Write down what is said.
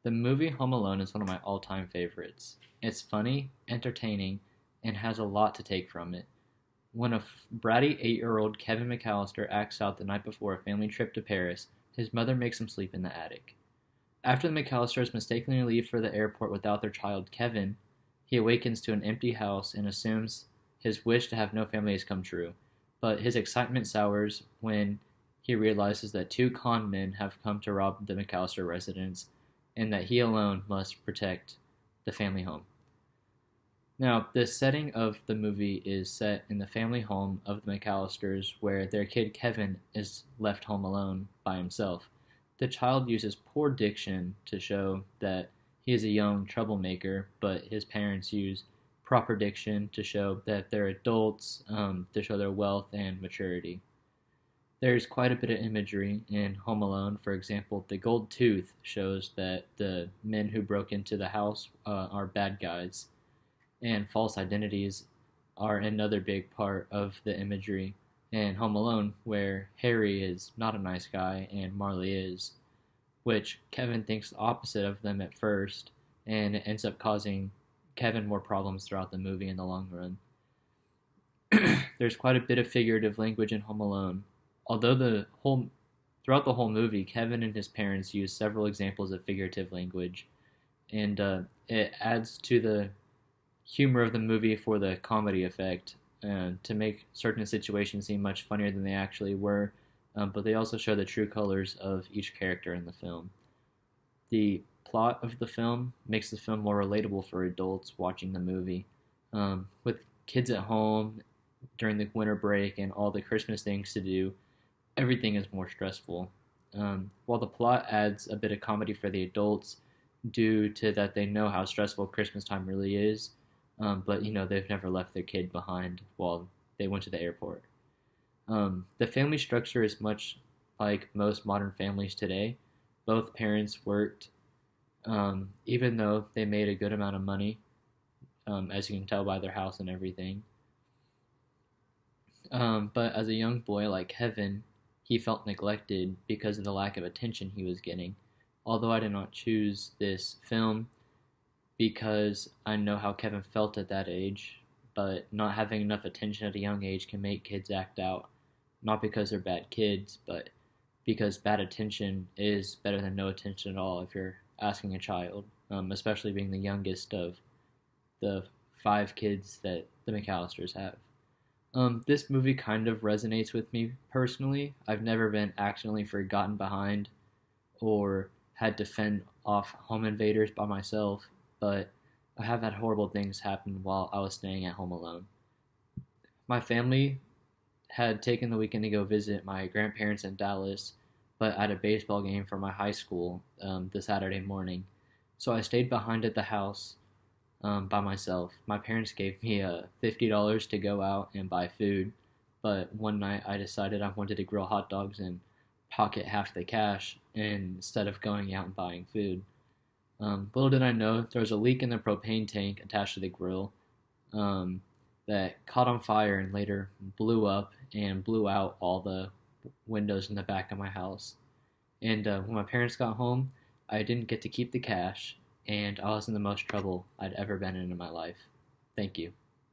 The movie Home Alone is one of my all time favorites. It's funny, entertaining, and has a lot to take from it. When a bratty 8-year-old Kevin McAllister acts out the night before a family trip to Paris, his mother makes him sleep in the attic. After the McAllisters mistakenly leave for the airport without their child Kevin, he awakens to an empty house and assumes his wish to have no family has come true. But his excitement sours when he realizes that two con men have come to rob the McAllister residence and that he alone must protect the family home. Now, the setting of the movie is set in the family home of the McAllisters, where their kid Kevin is left home alone by himself. The child uses poor diction to show that he is a young troublemaker, but his parents use proper diction to show that they're adults, to show their wealth and maturity. There's quite a bit of imagery in Home Alone. For example, the gold tooth shows that the men who broke into the house are bad guys, and false identities are another big part of the imagery in Home Alone, where Harry is not a nice guy and Marley is, which Kevin thinks the opposite of them at first, and it ends up causing Kevin more problems throughout the movie in the long run. There's quite a bit of figurative language in Home Alone. Although throughout the whole movie, Kevin and his parents use several examples of figurative language, and it adds to the humor of the movie for the comedy effect, to make certain situations seem much funnier than they actually were, but they also show the true colors of each character in the film. The plot of the film makes the film more relatable for adults watching the movie. With kids at home during the winter break and all the Christmas things to do, everything is more stressful. While the plot adds a bit of comedy for the adults due to that they know how stressful Christmas time really is, but they've never left their kid behind while they went to the airport. The family structure is much like most modern families today. Both parents worked, even though they made a good amount of money, as you can tell by their house and everything. But as a young boy like Kevin, he felt neglected because of the lack of attention he was getting. Although I did not choose this film because I know how Kevin felt at that age, but not having enough attention at a young age can make kids act out, not because they're bad kids, but because bad attention is better than no attention at all if you're asking a child, especially being the youngest of the 5 kids that the McAllisters have. This movie kind of resonates with me personally. I've never been accidentally forgotten behind or had to fend off home invaders by myself, but I have had horrible things happen while I was staying at home alone. My family had taken the weekend to go visit my grandparents in Dallas, but at a baseball game for my high school the Saturday morning. So I stayed behind at the house by myself. My parents gave me $50 to go out and buy food, but one night I decided I wanted to grill hot dogs and pocket half the cash instead of going out and buying food. Little did I know there was a leak in the propane tank attached to the grill, that caught on fire and later blew up and blew out all the windows in the back of my house. And when my parents got home, I didn't get to keep the cash, and I was in the most trouble I'd ever been in my life. Thank you.